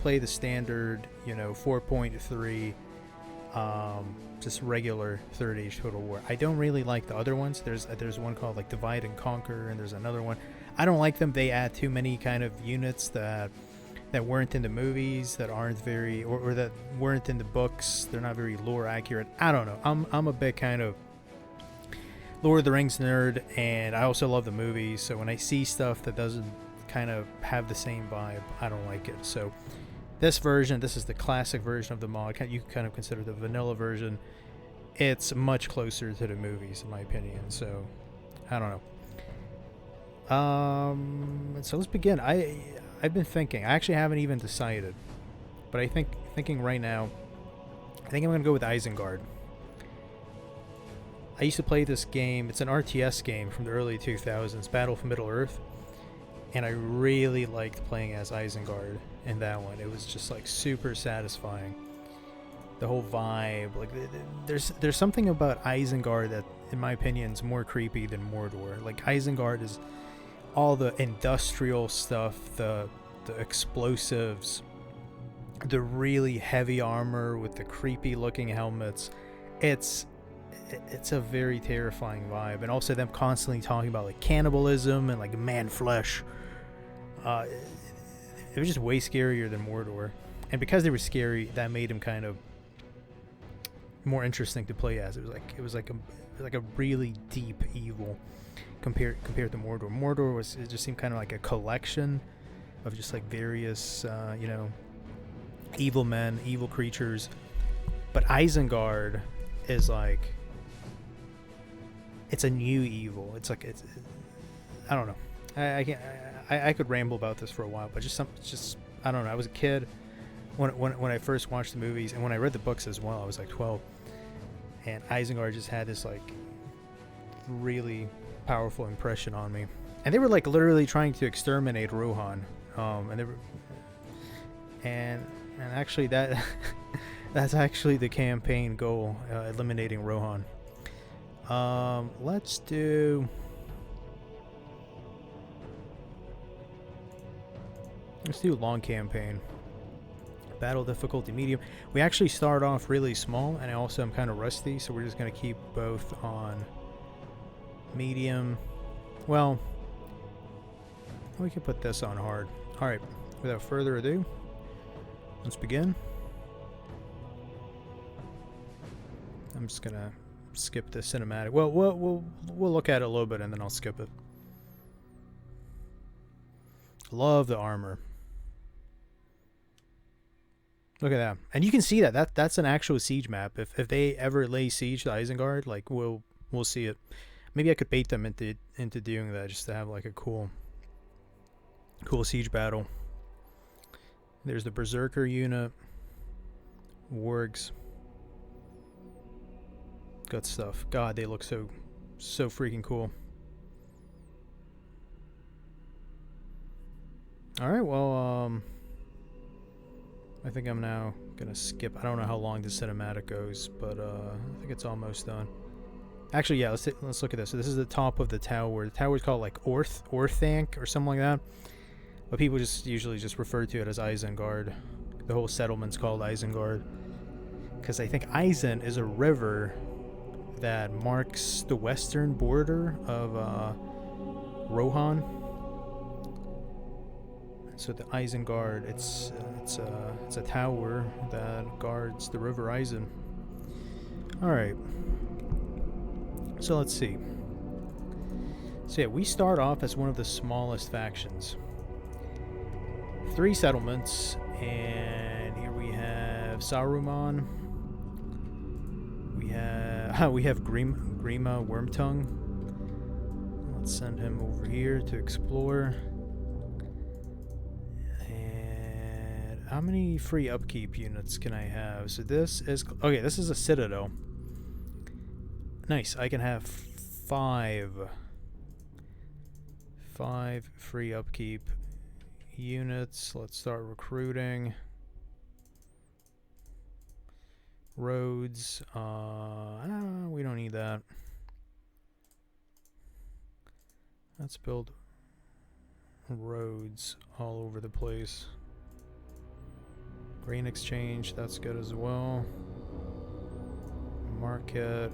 play the standard, 4.3, just regular Third Age Total War. I don't really like the other ones. There's one called like Divide and Conquer, and there's another one. I don't like them. They add too many kind of units that weren't in the movies, that aren't very, or that weren't in the books. They're not very lore accurate. I don't know. I'm a bit kind of Lord of the Rings nerd, and I also love the movies. So when I see stuff that doesn't kind of have the same vibe, I don't like it. So this is the classic version of the mod. You can kind of consider the vanilla version. It's much closer to the movies, in my opinion. So I don't know. So let's begin. I've been thinking. I actually haven't even decided, but thinking right now, I think I'm gonna go with Isengard. I used to play this game. It's an RTS game from the early 2000s, Battle for Middle Earth, and I really liked playing as Isengard in that one. It was just like super satisfying. The whole vibe, like there's something about Isengard that, in my opinion, is more creepy than Mordor. Like Isengard is all the industrial stuff, the explosives, the really heavy armor with the creepy looking helmets. It's a very terrifying vibe, and also them constantly talking about like cannibalism and like man flesh. It was just way scarier than Mordor, and because they were scary, that made them kind of more interesting to play as. It was like a really deep evil compared to Mordor. It just seemed kind of like a collection of just like various evil men, evil creatures. But Isengard is like, it's a new evil. It's I don't know. I can't. I could ramble about this for a while, but just I don't know. I was a kid when I first watched the movies, and when I read the books as well. I was like 12, and Isengard just had this like really powerful impression on me. And they were like literally trying to exterminate Rohan, and actually that's actually the campaign goal, eliminating Rohan. Let's do long campaign. Battle difficulty medium. We actually start off really small, and I also am kind of rusty, so we're just going to keep both on medium. Well, we can put this on hard. Alright, without further ado, let's begin. I'm just going to skip the cinematic. Well, we'll look at it a little bit, and then I'll skip it. Love the armor. Look at that. And you can see that's an actual siege map. If they ever lay siege to Isengard, like we'll see it. Maybe I could bait them into doing that, just to have like a cool siege battle. There's the Berserker unit. Wargs. Good stuff. God, they look so freaking cool. Alright, well, I think I'm now gonna skip. I don't know how long the cinematic goes, but I think it's almost done. Actually, yeah, let's look at this. So this is the top of the tower. The tower's called like Orthanc or something like that. But people usually just refer to it as Isengard. The whole settlement's called Isengard, because I think Isen is a river that marks the western border of Rohan. So the Isengard, it's a tower that guards the River Isen. All right. So let's see. So yeah, we start off as one of the smallest factions. 3 settlements, and here we have Saruman. We have Grima Wormtongue. Let's send him over here to explore. And how many free upkeep units can I have? So this is a citadel. Nice. I can have 5 free upkeep units. Let's start recruiting. Roads. We don't need that. Let's build roads all over the place. Grain exchange, that's good as well. Market.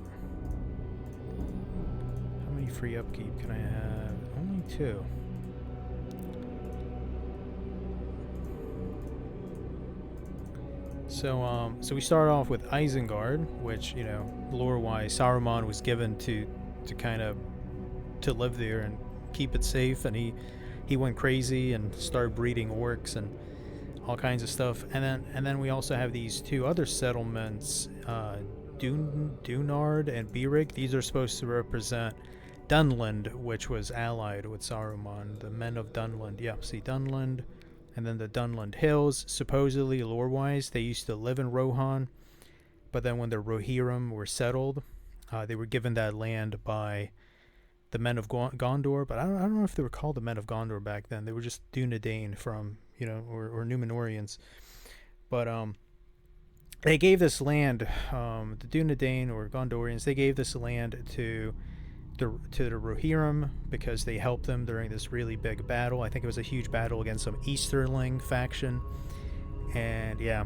How many free upkeep can I have? Only 2. So we start off with Isengard, which, you know, lore-wise, Saruman was given to kind of to live there and keep it safe, and he went crazy and started breeding orcs and all kinds of stuff. And then we also have these 2 other settlements, Dunard and Birig. These are supposed to represent Dunland, which was allied with Saruman. The men of Dunland. Yeah, see Dunland. And then the Dunland Hills, supposedly, lore-wise, they used to live in Rohan, but then when the Rohirrim were settled, they were given that land by the men of Gondor, but I don't know if they were called the men of Gondor back then. They were just Dunedain from, you know, or Númenóreans. But they gave this land, the Dunedain or Gondorians, they gave this land to the Rohirrim because they helped them during this really big battle. I think it was a huge battle against some Easterling faction. And yeah.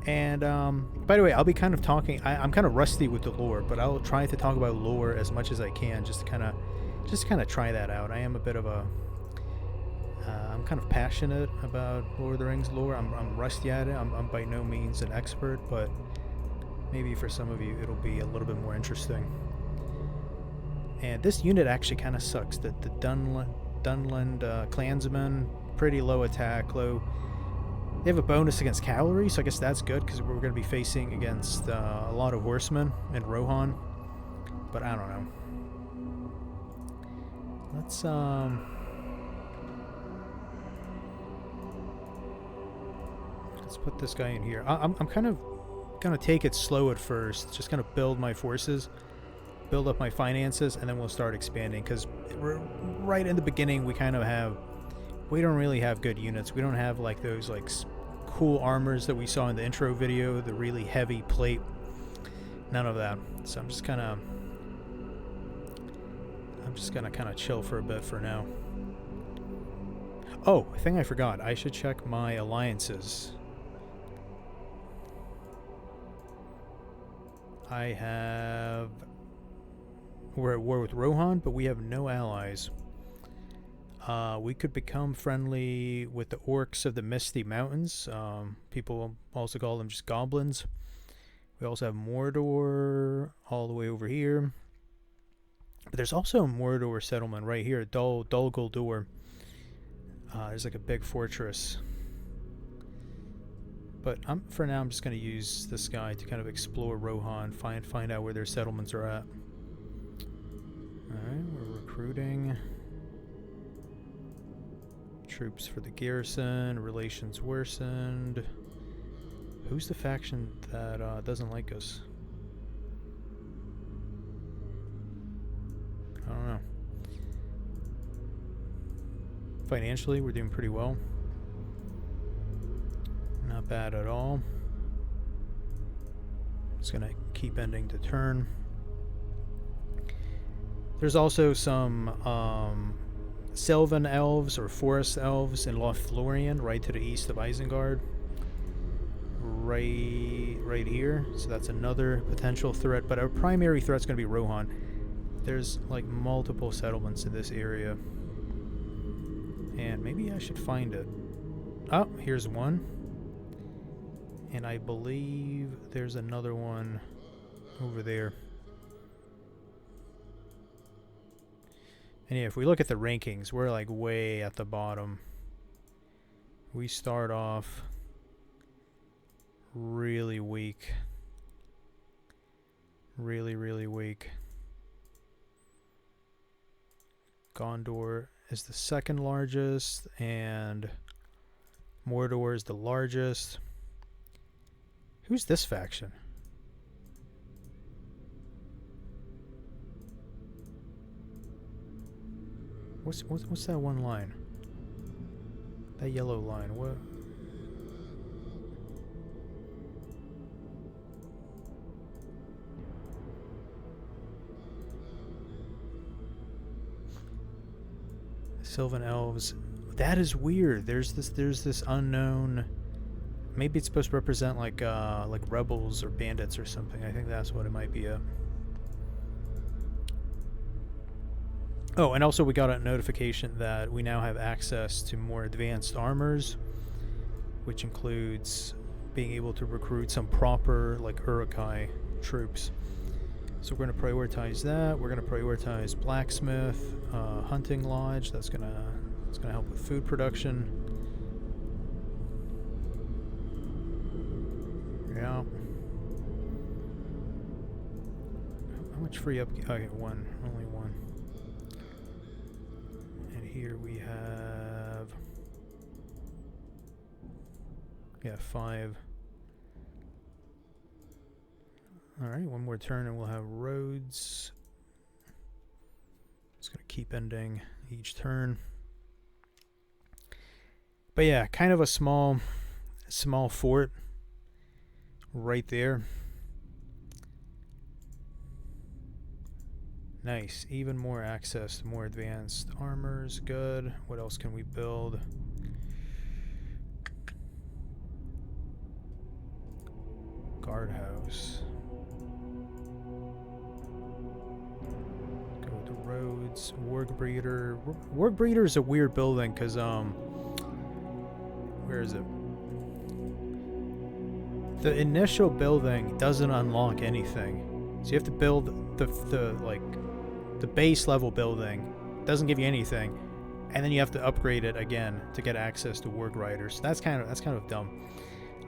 And by the way, I'll be kind of talking, I'm kind of rusty with the lore, but I'll try to talk about lore as much as I can, just to kind of try that out. I am a bit of a I'm kind of passionate about Lord of the Rings lore. I'm rusty at it. I'm by no means an expert, but maybe for some of you it'll be a little bit more interesting. And this unit actually kind of sucks. The Dunland clansmen, pretty low attack, low. They have a bonus against cavalry, so I guess that's good because we're going to be facing against a lot of horsemen in Rohan. But I don't know. Let's put this guy in here. I'm kind of gonna take it slow at first. Just gonna build my forces, build up my finances, and then we'll start expanding. Because right in the beginning, we don't really have good units. We don't have like those like cool armors that we saw in the intro video, the really heavy plate. None of that. So I'm just gonna kind of chill for a bit for now. Oh, a thing I forgot. I should check my alliances. We're at war with Rohan, but we have no allies. We could become friendly with the orcs of the Misty Mountains. People also call them just goblins. We also have Mordor all the way over here. But there's also a Mordor settlement right here, Dol Guldur. There's like a big fortress. But for now, I'm just going to use this guy to kind of explore Rohan, find out where their settlements are at. Alright, we're recruiting troops for the garrison. Relations worsened. Who's the faction that doesn't like us? I don't know. Financially, we're doing pretty well. Not bad at all. Just gonna keep ending the turn. There's also some Sylvan elves or forest elves in Lothlorien, right to the east of Isengard. Right here. So that's another potential threat, but our primary threat's gonna be Rohan. There's like multiple settlements in this area. And maybe I should find it. Oh, here's one. And I believe there's another one over there. And yeah, if we look at the rankings, we're like way at the bottom. We start off really weak. Really weak. Gondor is the second largest, and Mordor is the largest. Who's this faction? What's that one line? That yellow line. What? Sylvan elves. That is weird. There's this unknown Maybe it's supposed to represent like rebels or bandits or something. I think that's what it might be. Oh, and also we got a notification that we now have access to more advanced armors, which includes being able to recruit some proper like Urukai troops. So we're going to prioritize that. We're going to prioritize blacksmith, hunting lodge. It's gonna help with food production. Yeah. How much free upkeep? Okay, one. Only one. And here we have... yeah, 5. Alright, one more turn and we'll have roads. Just gonna keep ending each turn. But yeah, kind of a small fort right there. Nice. Even more access to more advanced armors. Good. What else can we build? Guardhouse. Go with the roads. Warg Breeder. Warg Breeder is a weird building because where is it? The initial building doesn't unlock anything, so you have to build the base level building. Doesn't give you anything, and then you have to upgrade it again to get access to Warg Riders. That's kind of dumb.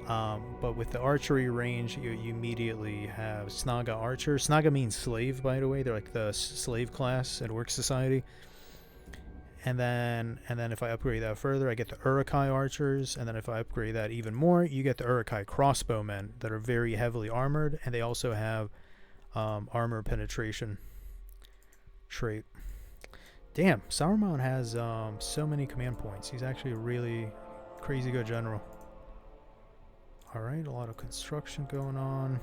But with the archery range, you immediately have Snaga Archer. Snaga means slave, by the way. They're like the slave class at Orc Society. And then if I upgrade that further, I get the Urukai Archers. And then if I upgrade that even more, you get the Urukai Crossbowmen that are very heavily armored. And they also have armor penetration trait. Damn, Saruman has so many command points. He's actually a really crazy good general. Alright, a lot of construction going on.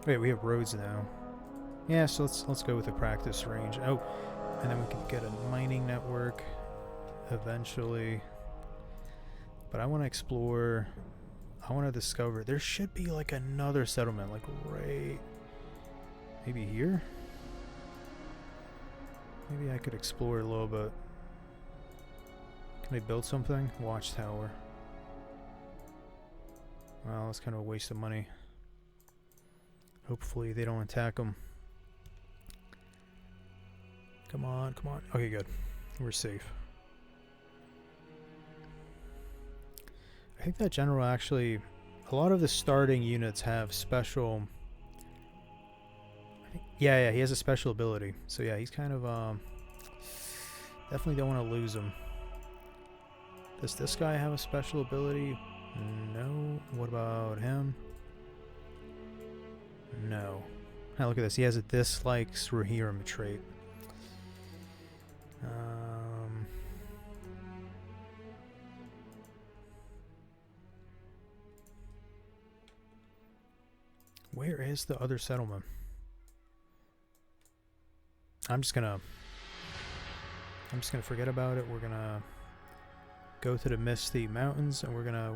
Wait, we have roads now. Yeah, so let's go with the practice range. Oh, and then we can get a mining network eventually. But I want to explore. I want to discover. There should be like another settlement, like right, maybe here. Maybe I could explore a little bit. Can I build something? Watchtower. Well, that's kind of a waste of money. Hopefully they don't attack them. Come on, come on. Okay, good. We're safe. I think that general actually... a lot of the starting units have special... yeah, he has a special ability. So yeah, he's kind of... definitely don't want to lose him. Does this guy have a special ability? No. What about him? No. Now look at this. He has a dislikes Rohan trait. Where is the other settlement? I'm just gonna forget about it. We're gonna go to the Misty Mountains, and we're gonna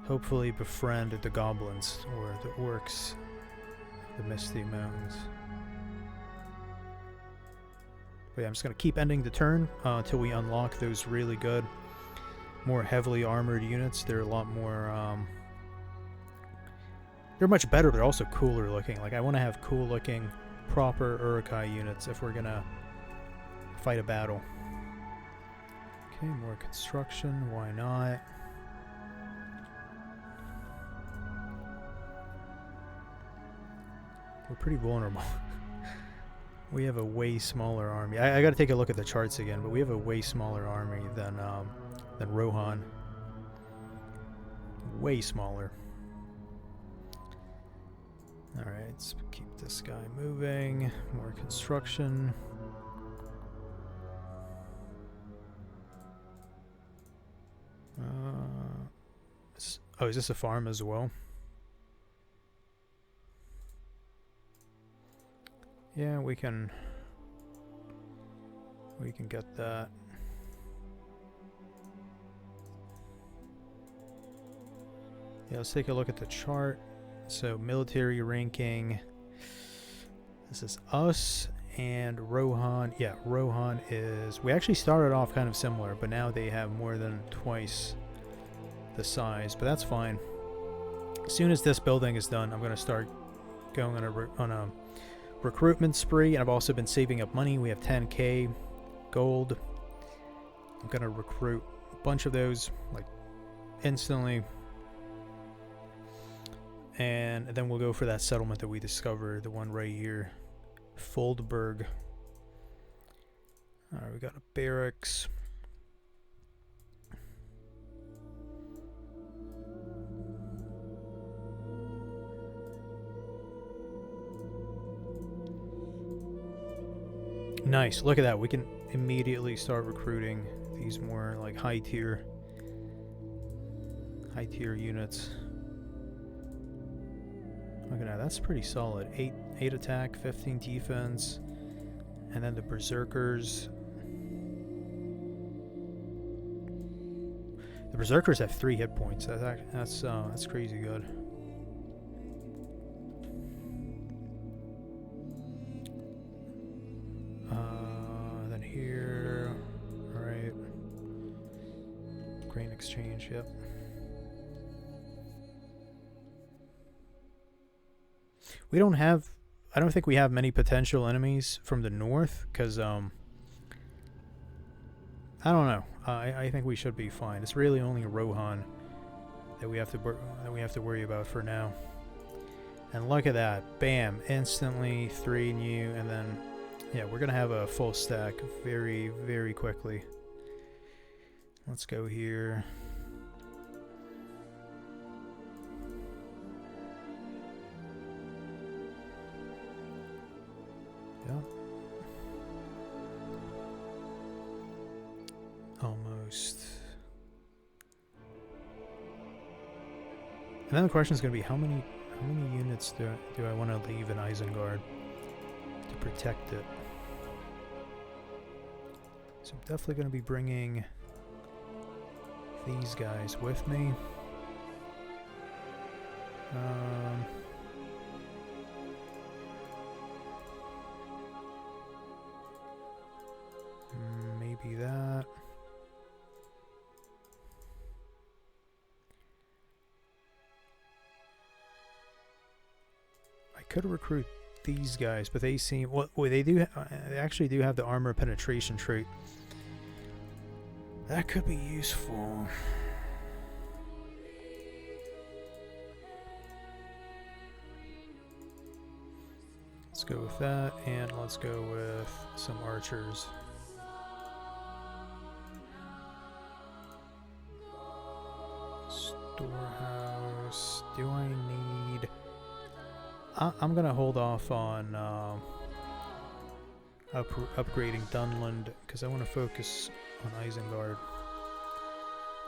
hopefully befriend the goblins or the orcs. The Misty Mountains. But yeah, I'm just gonna keep ending the turn until we unlock those really good, more heavily armored units. They're a lot more. They're much better, but they're also cooler looking. Like I want to have cool looking, proper Urukai units if we're gonna fight a battle. Okay, more construction. Why not? We're pretty vulnerable. We have a way smaller army. I got to take a look at the charts again, but we have a way smaller army than Rohan. Way smaller. All right, let's keep this guy moving. More construction. Oh, is this a farm as well? Yeah, we can We can get that. Yeah, let's take a look at the chart. So military ranking. This is us and Rohan. Yeah, Rohan is... We actually started off kind of similar, but now they have more than twice the size. But that's fine. As soon as this building is done, I'm going to start going on a recruitment spree. And I've also been saving up money. We have 10k gold. I'm going to recruit a bunch of those, like, instantly. And then we'll go for that settlement that we discovered, the one right here, Foldburg. Alright, we got a barracks. Nice, look at that. We can immediately start recruiting these more like high tier units. Look at that, that's pretty solid. 8 attack, 15 defense, and then the berserkers. The berserkers have 3 hit points. That's crazy good. Then here, all right. Grain exchange, yep. We don't have... I don't think we have many potential enemies from the north, because, I don't know. I think we should be fine. It's really only Rohan that we have to worry about for now. And look at that. Bam. Instantly 3 new, and then... Yeah, we're going to have a full stack very, very quickly. Let's go here. Yeah. Almost. And then the question is going to be how many units do I want to leave in Isengard to protect it? So I'm definitely going to be bringing these guys with me. Maybe that. I could recruit these guys, but they seem... Well, they do. They actually do have the armor penetration trait. That could be useful. Let's go with that, and let's go with some archers. Storehouse. Do I need... I'm gonna hold off on upgrading Dunland because I want to focus on Isengard.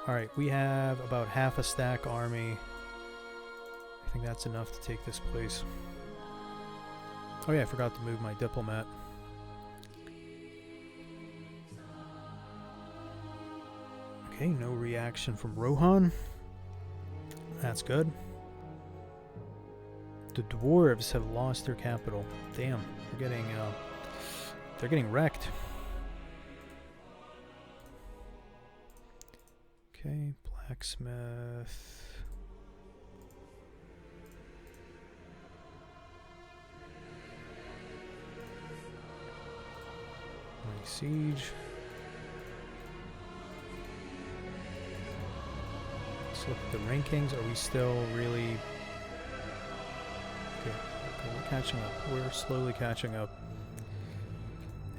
Alright, we have about half a stack army. I think that's enough to take this place. Oh yeah, I forgot to move my diplomat. Okay, no reaction from Rohan. That's good. The dwarves have lost their capital. Damn, they're getting wrecked. Okay, blacksmith. My siege. Let's look at the rankings. Are we still really... Okay, we're catching up. We're slowly catching up.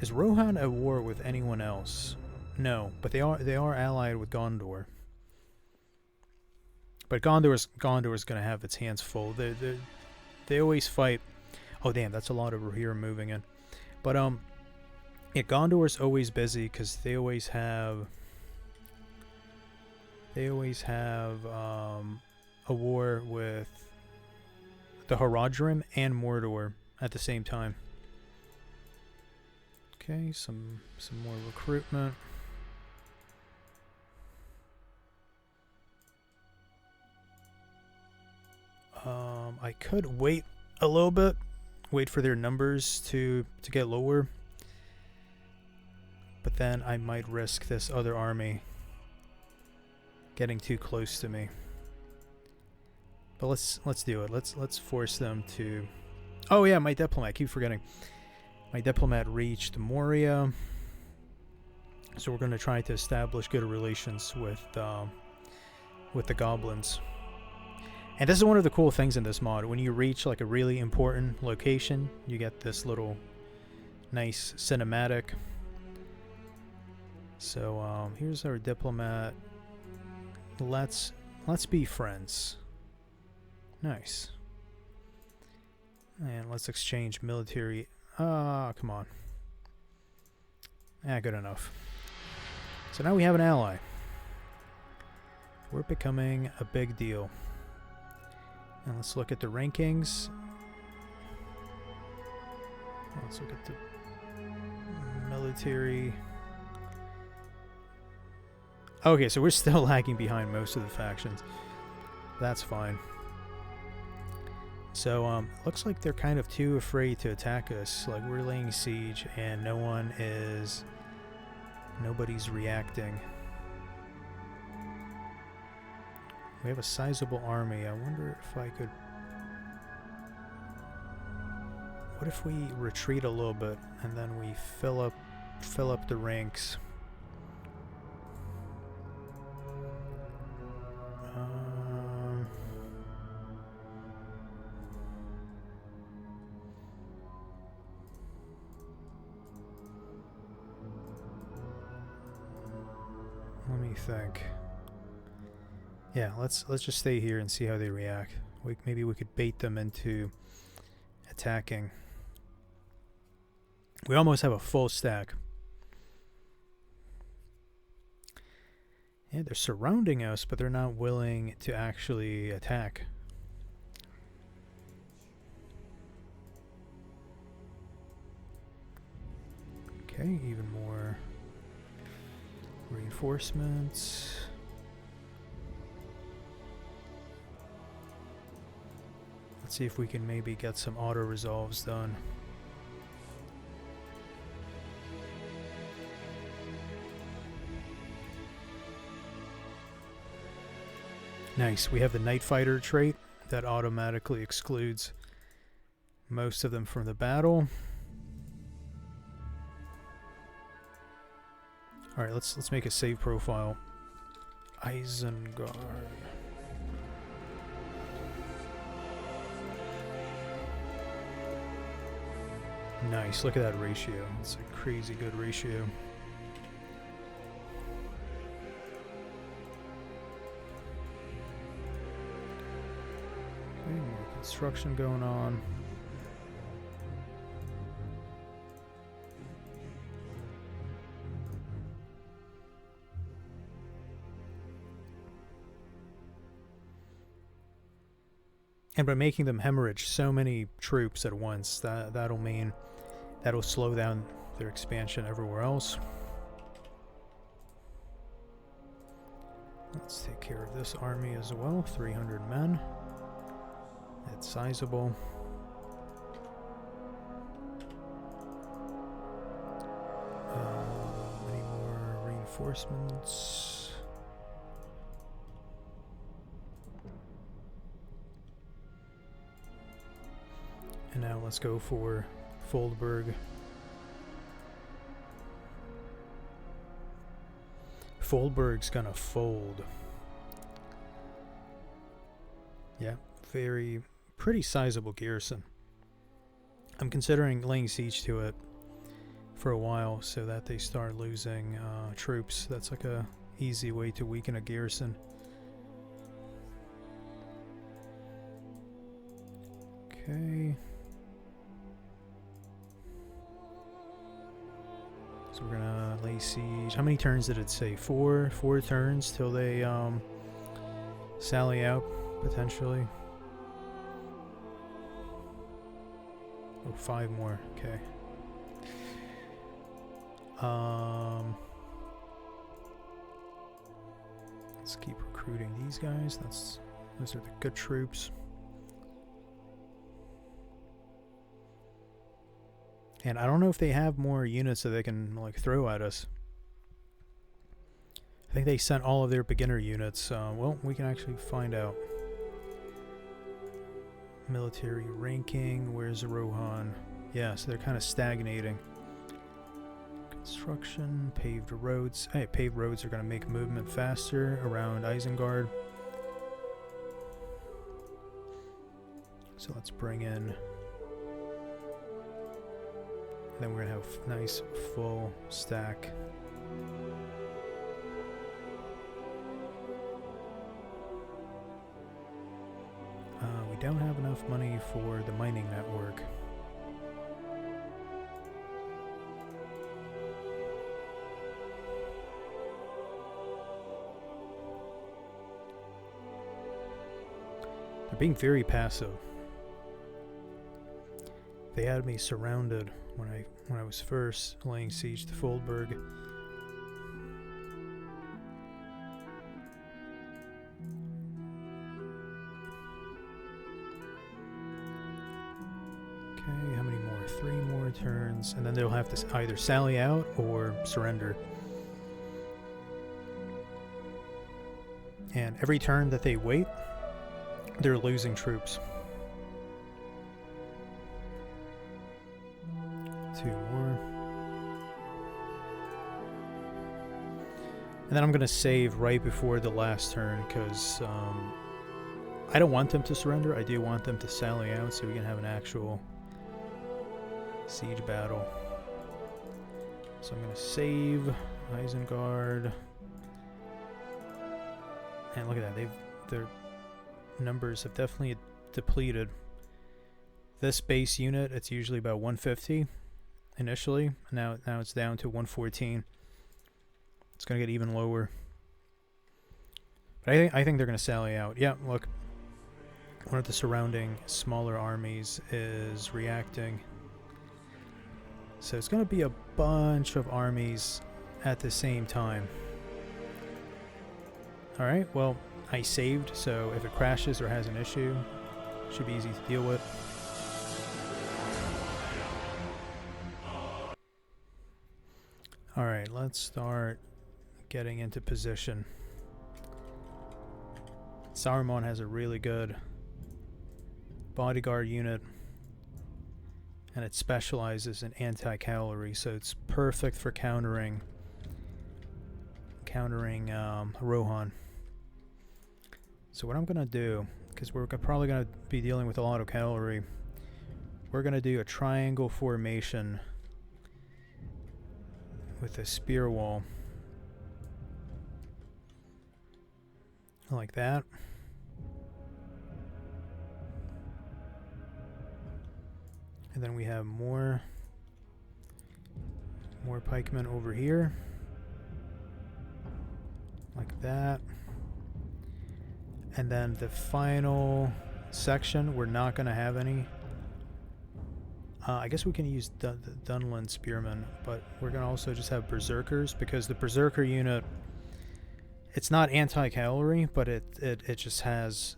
Is Rohan at war with anyone else? No, but they are allied with Gondor. But Gondor's gonna have its hands full. They always fight. Oh damn, that's a lot over here moving in. But yeah, Gondor's always busy because they always have a war with the Haradrim and Mordor at the same time. Okay, some more recruitment. I could wait a little bit, wait for their numbers to get lower, but then I might risk this other army getting too close to me. But let's do it. Let's force them to. Oh yeah, my diplomat. I keep forgetting. My diplomat reached Moria, so we're going to try to establish good relations with the goblins. And this is one of the cool things in this mod. When you reach like a really important location, you get this little nice cinematic. So here's our diplomat. Let's be friends. Nice. And let's exchange military. Come on. Good enough. So now we have an ally. We're becoming a big deal. And let's look at the rankings. Let's look at the military. Okay, so we're still lagging behind most of the factions. That's fine. So, looks like they're kind of too afraid to attack us. Like, we're laying siege and nobody's reacting. We have a sizable army. I wonder if I could... What if we retreat a little bit and then we fill up the ranks? Let me think. Yeah, let's just stay here and see how they react. Maybe we could bait them into attacking. We almost have a full stack. Yeah, they're surrounding us, but they're not willing to actually attack. Okay, even more reinforcements. Let's see if we can maybe get some auto resolves done. Nice. We have the Night Fighter trait that automatically excludes most of them from the battle. All right, let's make a save profile. Isengard. Nice. Look at that ratio. It's a crazy good ratio. Okay, more construction going on. And by making them hemorrhage so many troops at once, that'll mean that'll slow down their expansion everywhere else. Let's take care of this army as well. 300 men. It's sizable. Any more reinforcements? And now let's go for Foldburg. Foldburg's gonna fold. Yeah, pretty sizable garrison. I'm considering laying siege to it for a while so that they start losing troops. That's like a easy way to weaken a garrison. Okay. So we're gonna lay siege. How many turns did it say? Four turns till they sally out, potentially. Oh, 5 more. Okay. Let's keep recruiting these guys. Those are the good troops. And I don't know if they have more units that they can like throw at us. I think they sent all of their beginner units. Well, we can actually find out. Military ranking. Where's Rohan? Yeah, so they're kind of stagnating. Construction, paved roads. Hey, paved roads are going to make movement faster around Isengard. So let's bring in. And then we're going to have nice full stack. We don't have enough money for the mining network. They're being very passive. They had me surrounded when I was first laying siege to Foldburg. Okay, how many more? 3 more turns, and then they'll have to either sally out or surrender. And every turn that they wait, they're losing troops. 2 more. And then I'm going to save right before the last turn because I don't want them to surrender. I do want them to sally out so we can have an actual siege battle. So I'm going to save Isengard. And look at that. Their numbers have definitely depleted. This base unit, it's usually about 150 initially. Now it's down to 114. It's going to get even lower. But I think they're going to sally out. Yeah, look. One of the surrounding smaller armies is reacting. So it's going to be a bunch of armies at the same time. Alright, well, I saved, so if it crashes or has an issue, it should be easy to deal with. Alright, let's start getting into position. Saruman has a really good bodyguard unit, and it specializes in anti-cavalry, so it's perfect for countering Rohan. So what I'm gonna do, because we're probably gonna be dealing with a lot of cavalry, we're gonna do a triangle formation with a spear wall like that. And then we have more pikemen over here like that. And then the final section, we're not going to have any. I guess we can use the Dunland Spearmen, but we're going to also just have Berserkers, because the Berserker unit, it's not anti-cavalry, but it just has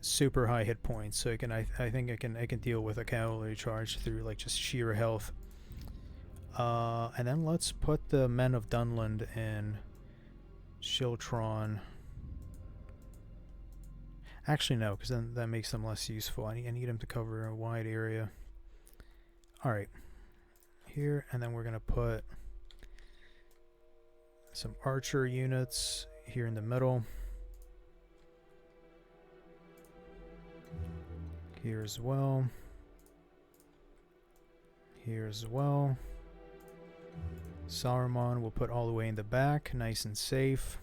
super high hit points, so it can I think it can deal with a cavalry charge through like just sheer health. And then let's put the Men of Dunland in Shiltron. Actually, no, because then that makes them less useful. I need them to cover a wide area. Alright. Here, and then we're going to put some archer units here in the middle. Here as well. Here as well. Saruman we'll put all the way in the back, nice and safe.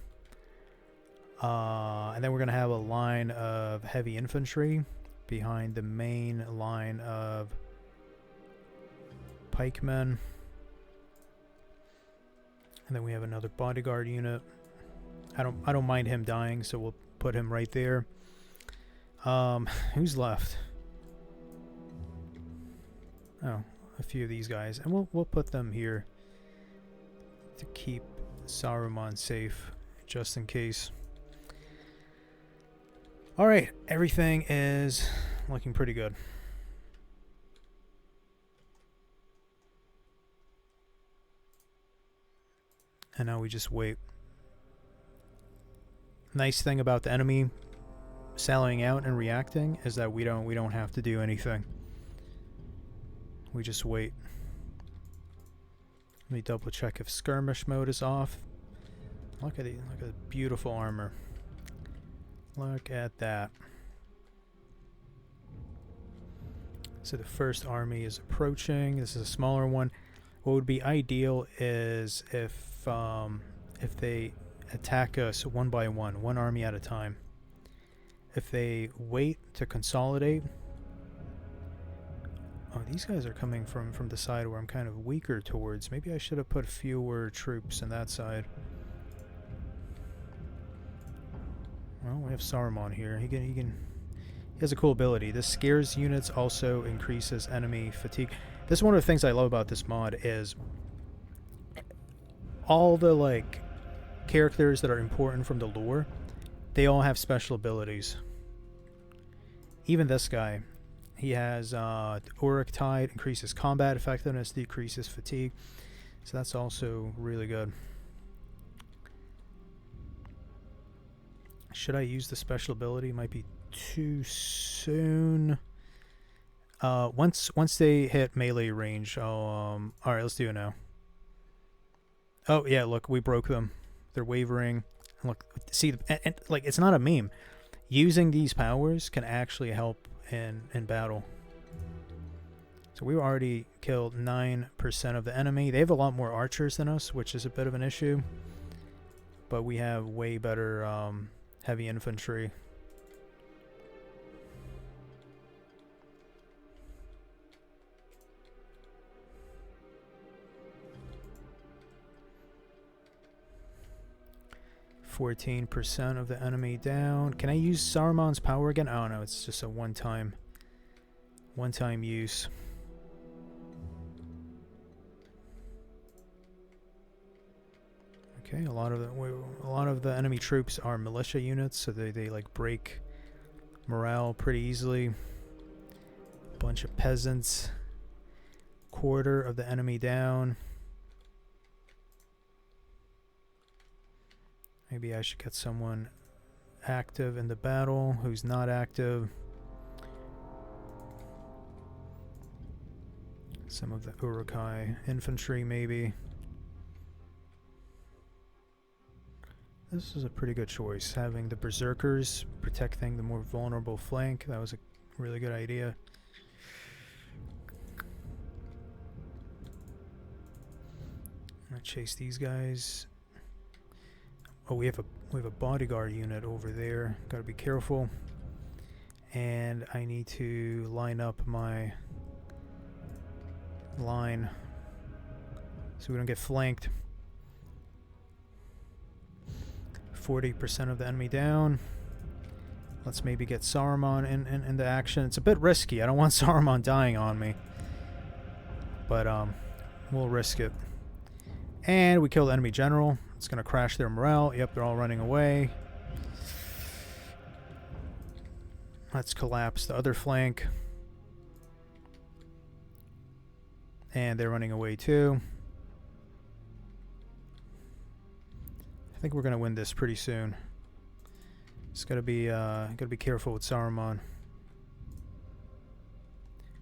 And then we're going to have a line of heavy infantry behind the main line of pikemen. And then we have another bodyguard unit. I don't mind him dying, so we'll put him right there. Who's left? Oh, a few of these guys, and we'll put them here to keep Saruman safe, just in case. Alright, everything is looking pretty good. And now we just wait. Nice thing about the enemy sallying out and reacting is that we don't have to do anything. We just wait. Let me double check if skirmish mode is off. Look at the beautiful armor. Look at that. So the first army is approaching. This is a smaller one. What would be ideal is if they attack us one by one army at a time. If they wait to consolidate. Oh, these guys are coming from the side where I'm kind of weaker towards. Maybe I should have put fewer troops on that side. Well, we have Saruman here. He has a cool ability. This scares units, also increases enemy fatigue. This is one of the things I love about this mod is all the like characters that are important from the lore, they all have special abilities. Even this guy, he has Auric Tide, increases combat effectiveness, decreases fatigue. So that's also really good. Should I use the special ability? Might be too soon. Once they hit melee range, I'll alright, let's do it now. Oh yeah, look, we broke them. They're wavering. Look, see, and like, it's not a meme. Using these powers can actually help in battle. So we already killed 9% of the enemy. They have a lot more archers than us, which is a bit of an issue. But we have way better heavy infantry. %, of the enemy down. Can I use Saruman's power again? Oh no, it's just a one-time use. Okay, a lot of the enemy troops are militia units, so they like break morale pretty easily. Bunch of peasants. Quarter of the enemy down. Maybe I should get someone active in the battle who's not active. Some of the Urukai infantry, maybe. This is a pretty good choice. Having the berserkers protecting the more vulnerable flank. That was a really good idea. I'm gonna chase these guys. Oh, we have a bodyguard unit over there. Gotta be careful. And I need to line up my line so we don't get flanked. 40% of the enemy down. Let's maybe get Saruman into action. It's a bit risky. I don't want Saruman dying on me. But we'll risk it. And we kill the enemy general. It's going to crash their morale. Yep, they're all running away. Let's collapse the other flank. And they're running away too. I think we're going to win this pretty soon. Just gotta be careful with Saruman.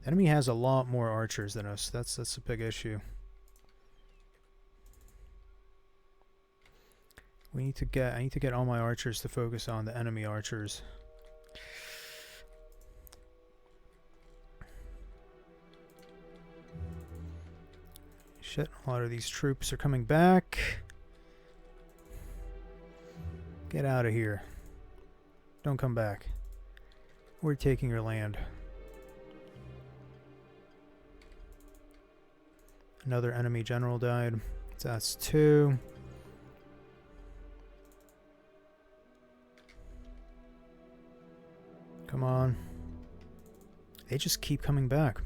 The enemy has a lot more archers than us. That's a big issue. I need to get all my archers to focus on the enemy archers. Shit, a lot of these troops are coming back. Get out of here. Don't come back. We're taking your land. Another enemy general died. So that's 2. Come on. They just keep coming back.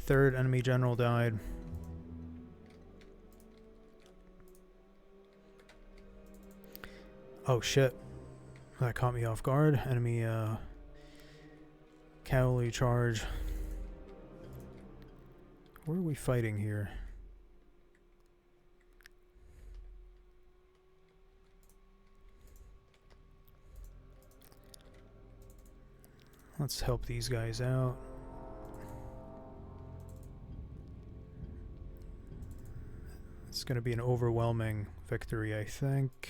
3rd enemy general died. Oh shit. That caught me off guard. Enemy cavalry charge. Where are we fighting here? Let's help these guys out. It's going to be an overwhelming victory, I think.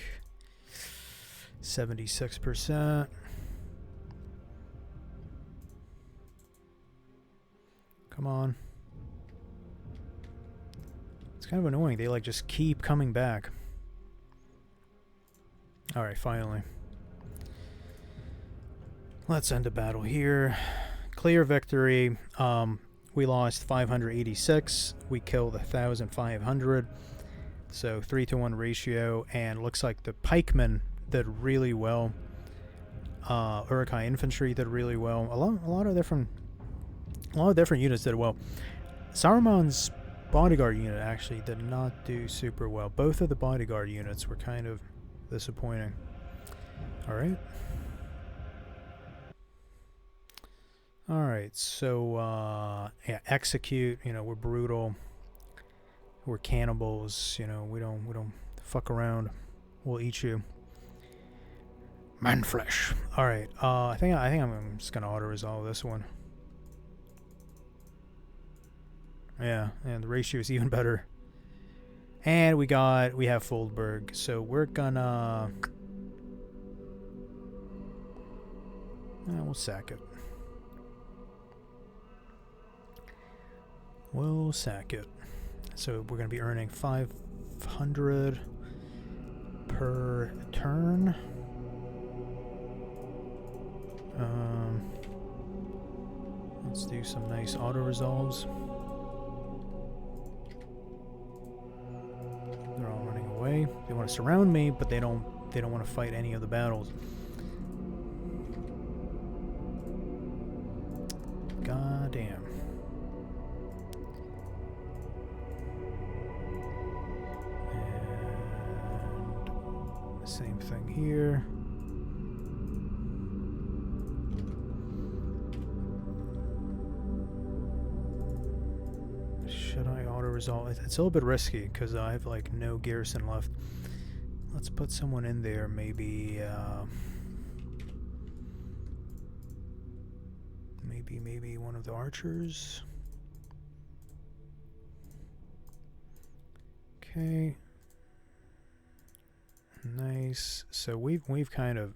76%. Come on. It's kind of annoying. They like just keep coming back. Alright, finally. Let's end the battle here. Clear victory. We lost 586. We killed 1,500. So 3-to-1 ratio. And looks like the pikemen did really well. Uruk-hai infantry did really well. A lot of different units did well. Saruman's bodyguard unit actually did not do super well. Both of the bodyguard units were kind of disappointing. Alright. Alright, so yeah, execute, you know, we're brutal. We're cannibals, you know, we don't fuck around. We'll eat you. Man flesh. Alright, I think I'm just gonna auto resolve this one. Yeah, and the ratio is even better. And we have Foldburg, so we're gonna we'll sack it. We'll sack it. So we're gonna be earning 500 per turn. Let's do some nice auto resolves. They're all running away. They want to surround me, but they don't want to fight any of the battles. God damn. And the same thing here. Should I auto-resolve? It's a little bit risky because I have like no garrison left. Let's put someone in there, maybe maybe one of the archers. Okay. Nice. So we've kind of,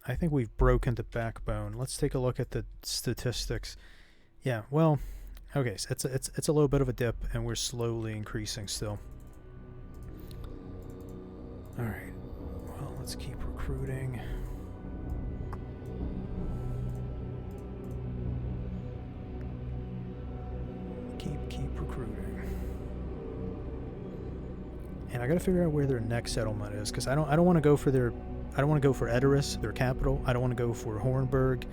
I think we've broken the backbone. Let's take a look at the statistics. Yeah, well, okay, so it's a little bit of a dip, and we're slowly increasing still. All right, well, let's keep recruiting. Keep recruiting. And I gotta figure out where their next settlement is, because I don't want to go for Edoras, their capital. I don't want to go for Hornburg.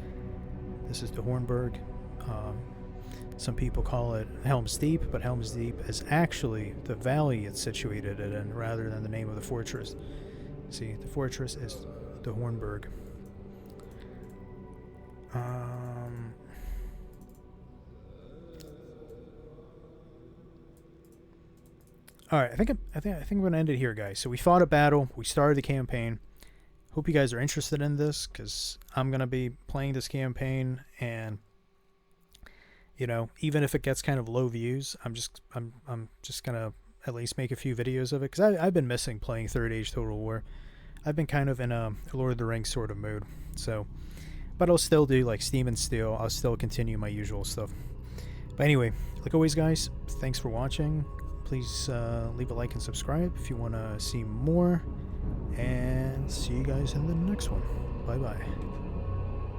This is the Hornburg. Some people call it Helm's Deep, but Helm's Deep is actually the valley it's situated in rather than the name of the fortress. See, the fortress is the Hornburg. All right, I think I'm gonna end it here, guys. So we fought a battle. We started the campaign. Hope you guys are interested in this, because I'm gonna be playing this campaign, and you know, even if it gets kind of low views, I'm just gonna at least make a few videos of it, because I've been missing playing Third Age Total War. I've been kind of in a Lord of the Rings sort of mood. So, but I'll still do like Steam and Steel. I'll still continue my usual stuff. But anyway, like always, guys, thanks for watching. Please leave a like and subscribe if you want to see more. And see you guys in the next one. Bye bye.